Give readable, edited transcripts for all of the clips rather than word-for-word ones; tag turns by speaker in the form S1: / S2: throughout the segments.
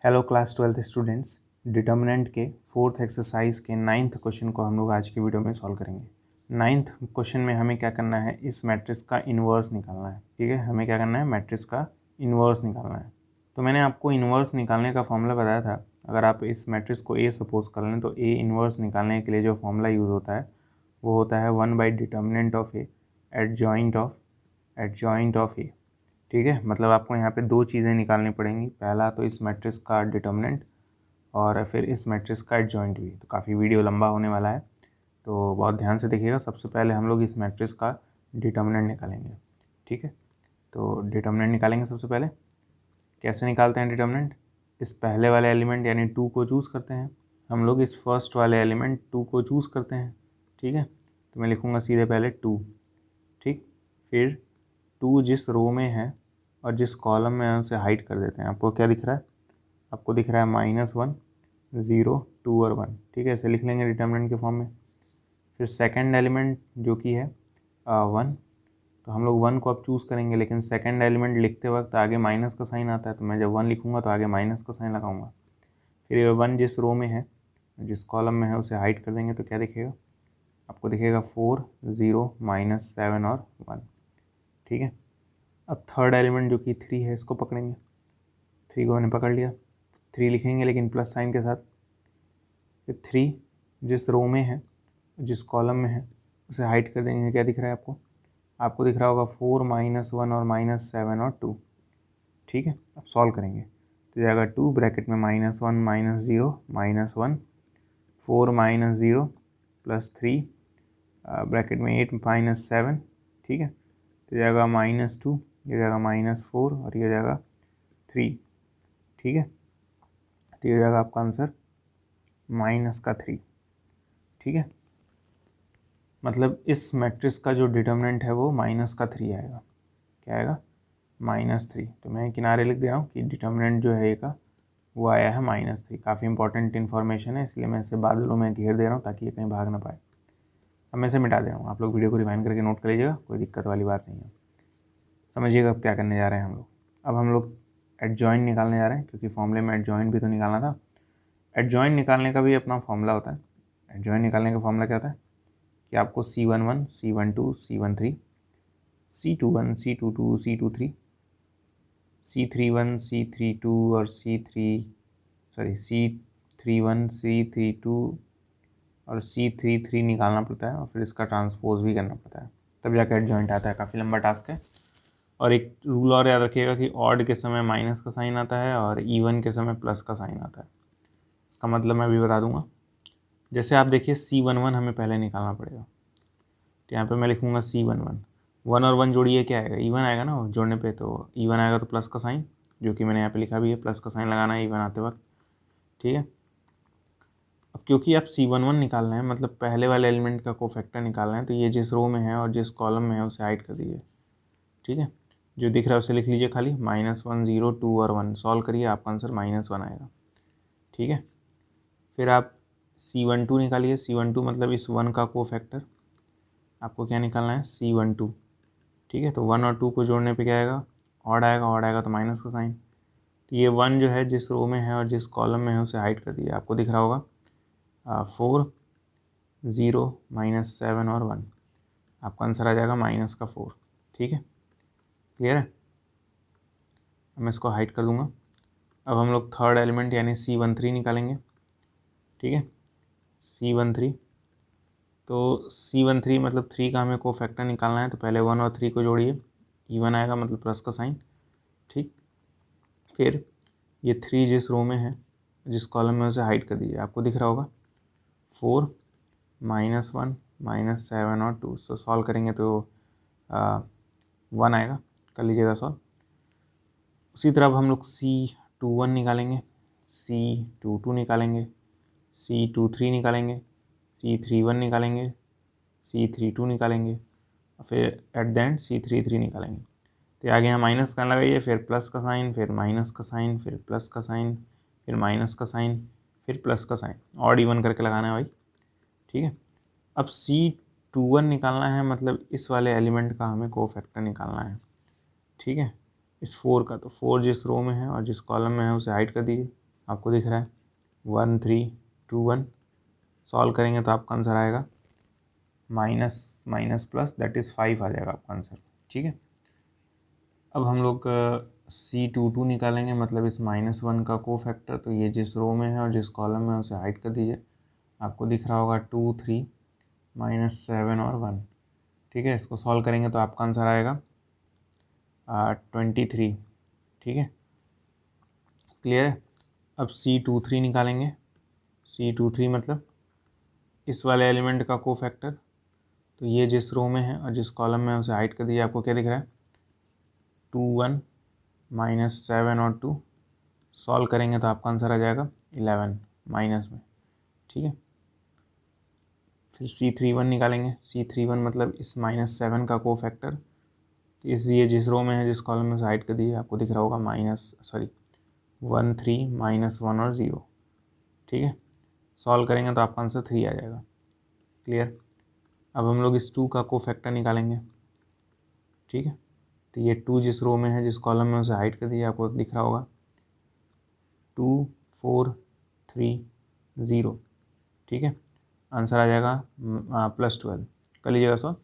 S1: Hello class 12th students. Determinant के fourth exercise के 9th question को हम लोग आज की वीडियो में सॉल्व करेंगे। 9th क्वेश्चन में हमें क्या करना है, इस मैट्रिक्स का इन्वर्स निकालना है। ठीक है, हमें क्या करना है, मैट्रिक्स का इन्वर्स निकालना है। तो मैंने आपको इन्वर्स निकालने का फॉर्मूला बताया था। अगर आप इस मैट्रिक्स को ए सपोज कर लें तो ए इन्वर्स निकालने के लिए जो फॉर्मूला यूज़ होता है वो होता है 1 by determinant of A adjoint of A. ठीक है, मतलब आपको यहाँ पे दो चीज़ें निकालनी पड़ेंगी। पहला तो इस मैट्रिक्स का डिटर्मिनेंट और फिर इस मैट्रिक्स का एडजॉइंट भी। तो काफ़ी वीडियो लंबा होने वाला है, तो बहुत ध्यान से देखिएगा। सबसे पहले हम लोग इस मैट्रिक्स का डिटर्मिनेंट निकालेंगे। ठीक है, तो डिटर्मिनेंट निकालेंगे। सबसे पहले कैसे निकालते हैं डिटर्मिनेंट, इस पहले वाले एलिमेंट यानी 2 को चूज़ करते हैं। हम लोग इस फर्स्ट वाले एलिमेंट 2 को चूज़ करते हैं। ठीक है, तो मैं लिखूँगा सीधे पहले 2। ठीक, फिर 2 जिस रो में है और जिस कॉलम में है उसे हाइड कर देते हैं। आपको क्या दिख रहा है, आपको दिख रहा है -1 0 2 और 1। ठीक है, ऐसे लिख लेंगे डिटर्मिनेंट के फॉर्म में। फिर सेकंड एलिमेंट जो कि है 1, तो हम लोग 1 को अब चूज़ करेंगे, लेकिन सेकंड एलिमेंट लिखते वक्त आगे माइनस का साइन आता है, तो मैं जब 1 लिखूँगा तो आगे माइनस का साइन लगाऊंगा। फिर ये 1 जिस रो में है, जिस कॉलम में है उसे हाइड कर देंगे, तो क्या दिखेगा, आपको दिखेगा 4 0 -7 और 1। ठीक है, अब थर्ड एलिमेंट जो कि 3 है, इसको पकड़ेंगे। 3 को मैंने पकड़ लिया, 3 लिखेंगे लेकिन प्लस साइन के साथ। फिर 3 जिस रो में है, जिस कॉलम में है उसे हाइड कर देंगे। क्या दिख रहा है आपको, आपको दिख रहा होगा 4 -1 और -7 और 2। ठीक है, अब सॉल्व करेंगे तो जाएगा 2 ब्रैकेट में -1 -0 -1 4 -0 +3 ब्रैकेट में 8 -7। ठीक है, तो जाएगा -2, ये जाएगा -4 और ये जाएगा 3। ठीक है, तो ये जाएगा आपका आंसर -3। ठीक है, मतलब इस मैट्रिक्स का जो डिटर्मिनेंट है वो -3 आएगा। क्या आएगा, -3। तो मैं किनारे लिख दे रहा हूँ कि डिटर्मिनेंट जो है ए का वो आया है -3। काफ़ी इंपॉर्टेंट इन्फॉर्मेशन है, इसलिए मैं इसे बादलों में घेर दे रहा हूँ ताकि ये कहीं भाग ना पाए। अब मैं इसे मिटा दे रहा हूँ, आप लोग वीडियो को रिवाइंड करके नोट कर लीजिएगा, कोई दिक्कत वाली बात नहीं है। समझिएगा अब क्या करने जा रहे हैं हम लोग। अब हम लोग एडजॉइंट निकालने जा रहे हैं, क्योंकि फॉर्मूले में एडजॉइंट भी तो निकालना था। एडजॉइंट निकालने का भी अपना फॉर्मूला होता है। एडजॉइंट निकालने का फॉर्मूला क्या होता है कि आपको C11 C12 C13 C21 C22 C23 C31 C32 और C31 C32 और C33 निकालना पड़ता है, और फिर इसका ट्रांसपोज भी करना पड़ता है, तब जाकर एडजॉइंट आता है। काफ़ी लंबा टास्क है। और एक रूल और याद रखिएगा कि ऑड के समय माइनस का साइन आता है और इवन के समय प्लस का साइन आता है। इसका मतलब मैं अभी बता दूंगा। जैसे आप देखिए C11 हमें पहले निकालना पड़ेगा, तो यहाँ पे मैं लिखूँगा C11। 1 और 1 जोड़िए, क्या आएगा, इवन आएगा ना जोड़ने पे, तो इवन आएगा तो प्लस का साइन, जो कि मैंने यहाँ पे लिखा भी है, प्लस का साइन लगाना है इवन आते वक्त। ठीक है, अब क्योंकि आप C11 निकालना है, मतलब पहले वाले एलिमेंट का कोफैक्टर निकालना है, तो ये जिस रो में है और जिस कॉलम में है उसे हाइड कर दीजिए। ठीक है, जो दिख रहा है उसे लिख लीजिए खाली, -1 0 2 और 1। सॉल्व करिए, आपका आंसर -1 आएगा। ठीक है, फिर आप C12 निकालिए। C12 मतलब इस 1 का कोफैक्टर, आपको क्या निकालना है, C12। ठीक है, तो 1 और 2 को जोड़ने पे क्या आएगा, ऑड आएगा, ऑड आएगा तो माइनस का साइन। तो ये 1 जो है जिस रो में है और जिस कॉलम में है उसे हाइड कर दिया। आपको दिख रहा होगा 4 0 -7 और 1। आपका आंसर आ जाएगा -4। ठीक है, क्लियर है। अब मैं इसको हाइड कर दूंगा। अब हम लोग थर्ड एलिमेंट यानी C13 निकालेंगे। ठीक है, C13, तो C13 मतलब 3 का हमें कोफैक्टर निकालना है, तो पहले 1 और 3 को जोड़िए, इवन आएगा मतलब प्लस का साइन। ठीक, फिर ये 3 जिस रो में है, जिस कॉलम में, उसे हाइड कर दीजिए। आपको दिख रहा होगा 4 -1 -7 और 2। सो सॉल्व करेंगे तो 1 आएगा, कर लीजिएगा सॉल्व। उसी तरह अब हम लोग C21 निकालेंगे, C22 निकालेंगे, C23 निकालेंगे, C31 निकालेंगे, C32 निकालेंगे, और फिर एट द एंड C33 निकालेंगे। तो आगे यहाँ माइनस का लगाइए, फिर प्लस का साइन, फिर माइनस का साइन, फिर प्लस का साइन, फिर माइनस का साइन, फिर प्लस का साइन, ऑड इवन करके लगाना है भाई। ठीक है, अब C21 निकालना है, मतलब इस वाले एलिमेंट का हमें कोफैक्टर निकालना है। ठीक है, इस 4 का, तो 4 जिस रो में है और जिस कॉलम में है उसे हाइड कर दीजिए। आपको दिख रहा है 1 3 2 1। सॉल्व करेंगे तो आपका आंसर आएगा minus minus plus that is 5 आ जाएगा आपका आंसर। ठीक है, अब हम लोग C22 निकालेंगे, मतलब इस -1 का कोफैक्टर। तो ये जिस रो में है और जिस कॉलम में है उसे हाइड कर दीजिए। आपको दिख रहा होगा 2 3 -7 और 1। ठीक है, इसको सॉल्व करेंगे तो आपका आंसर आएगा 23। ठीक है, क्लियर है। अब C23 निकालेंगे। C23 मतलब इस वाले एलिमेंट का कोफैक्टर। तो ये जिस रो में है और जिस कॉलम में है उसे हाइड कर दीजिए। आपको क्या दिख रहा है 2 1 -7 और 2। सॉल्व करेंगे तो आपका आंसर आ जाएगा 11 माइनस में। ठीक है, फिर C31 निकालेंगे। C31 मतलब इस -7 का कोफैक्टर। तो ये जिस रो में है जिस कॉलम में उसे हाइड कर दीजिए। आपको दिख रहा होगा 1 3 -1 और 0। ठीक है, सॉल्व करेंगे तो आपका आंसर 3 आ जाएगा। क्लियर। अब हम लोग इस 2 का कोफैक्टर निकालेंगे। ठीक है, तो ये 2 जिस रो में है जिस कॉलम में उसे हाइड कर दीजिए। आपको दिख रहा होगा 2 4 3 0। ठीक है, आंसर आ जाएगा +12 कर लीजिएगा सॉल्व।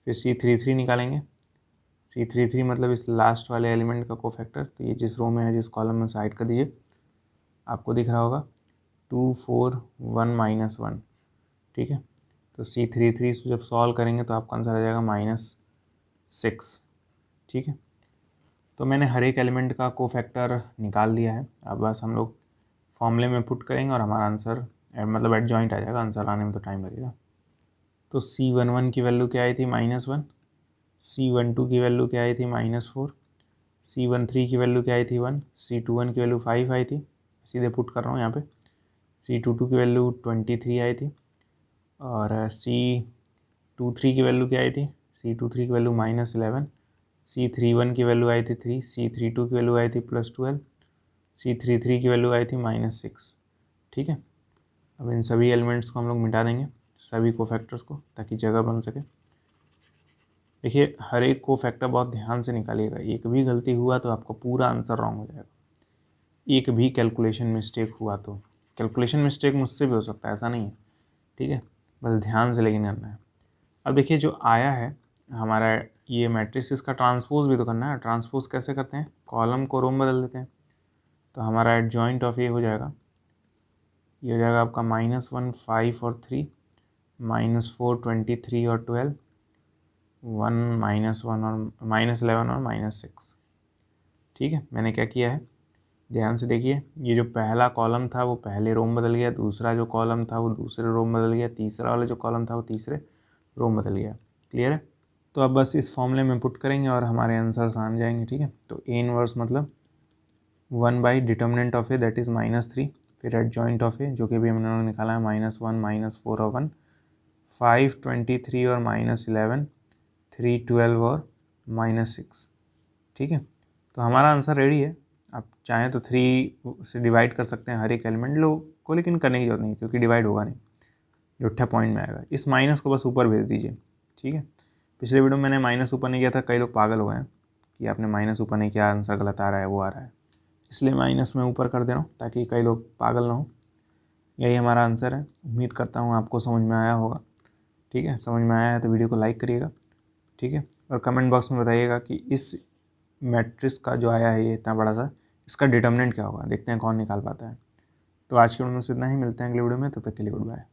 S1: फिर C33 निकालेंगे। C33 मतलब इस लास्ट वाले एलिमेंट का कोफैक्टर। तो ये जिस रो में है जिस कॉलम में उसे हाइड कर दीजिए। आपको दिख रहा होगा 2 4 1 -1। ठीक है, तो C33 से जब सॉल्व करेंगे तो आपका आंसर आ जाएगा -6। ठीक है, तो मैंने हर एक एलिमेंट का कोफैक्टर निकाल दिया है। अब बस हम लोग फॉर्मूले में पुट करेंगे और हमारा आंसर मतलब एडजॉइंट आ जाएगा। आंसर आने में तो टाइम लगेगा। तो C11 की वैल्यू क्या आई थी -1, C12 की वैल्यू क्या आई थी -4, C13 की वैल्यू क्या आई थी 1, C21 की वैल्यू 5 आई थी। सीधे पुट कर रहा हूँ यहाँ पे। C22 की वैल्यू 23 आई थी। और C23 की वैल्यू क्या आई थी, C23 की वैल्यू -11, C31 की वैल्यू आई थी 3, C32 की वैल्यू आई थी +12, C33 की वैल्यू आई थी -6। ठीक है, अब इन सभी एलिमेंट्स को हम लोग मिटा देंगे, सभी कोफैक्टर्स को, ताकि जगह बन सके। देखिए, हर एक कोफैक्टर बहुत ध्यान से निकालिएगा। एक भी गलती हुआ तो आपका पूरा आंसर रॉन्ग हो जाएगा। एक भी कैलकुलेशन मिस्टेक हुआ तो, कैलकुलेशन मिस्टेक मुझसे भी हो सकता है, ऐसा नहीं है। ठीक है, बस ध्यान से लेकिन करना है। अब देखिए, जो आया है हमारा ये मैट्रिक्स, इसका ट्रांसपोज भी तो करना है। ट्रांसपोज कैसे करते हैं, कॉलम को रो में बदल देते हैं। तो हमारा एडजॉइंट ऑफ ये हो जाएगा, ये हो जाएगा आपका -1 5 और 3, -4 23 और 12, 1 -1 और -11 और -6। ठीक है, मैंने क्या किया है, ध्यान से देखिए। ये जो पहला कॉलम था वो पहले रो में बदल गया, दूसरा जो कॉलम था वो दूसरे रो में बदल गया, तीसरा वाला जो कॉलम था वो तीसरे रो में बदल गया। क्लियर है। तो अब बस इस फॉर्मूले में पुट करेंगे और हमारे आंसर्स आ जाएंगे। ठीक है, तो A इनवर्स मतलब 1 / determinant of A that is -3, फिर एडजॉइंट ऑफ ए जो कि भी हमने निकाला है -1 -4 और 1, 5 23 और -11, 3 12 और -6। ठीक है, तो हमारा आंसर रेडी है। आप चाहें तो 3 से डिवाइड कर सकते हैं हर एक एलिमेंट को, लेकिन करने की जरूरत नहीं क्योंकि डिवाइड होगा नहीं, जुट्ठा पॉइंट में आएगा। इस माइनस को बस ऊपर भेज दीजिए। ठीक है, पिछले वीडियो में मैंने माइनस ऊपर नहीं किया था, कई लोग पागल हो गए हैं कि आपने माइनस ऊपर नहीं किया, आंसर गलत आ रहा है, वो आ रहा है। इसलिए माइनस में ऊपर कर दे रहा हूँ ताकि कई लोग पागल ना हो। यही हमारा आंसर है। उम्मीद करता हूँ आपको समझ में आया होगा। ठीक है, समझ में आया है तो वीडियो को लाइक करिएगा। ठीक है, और कमेंट बॉक्स में बताइएगा कि इस मैट्रिक्स का जो आया है ये इतना बड़ा सा, इसका डिटर्मिनेंट क्या होगा। देखते हैं कौन निकाल पाता है। तो आज के वीडियो में से इतना ही, मिलते हैं अगले वीडियो में, तब तक के लिए गुड बाय।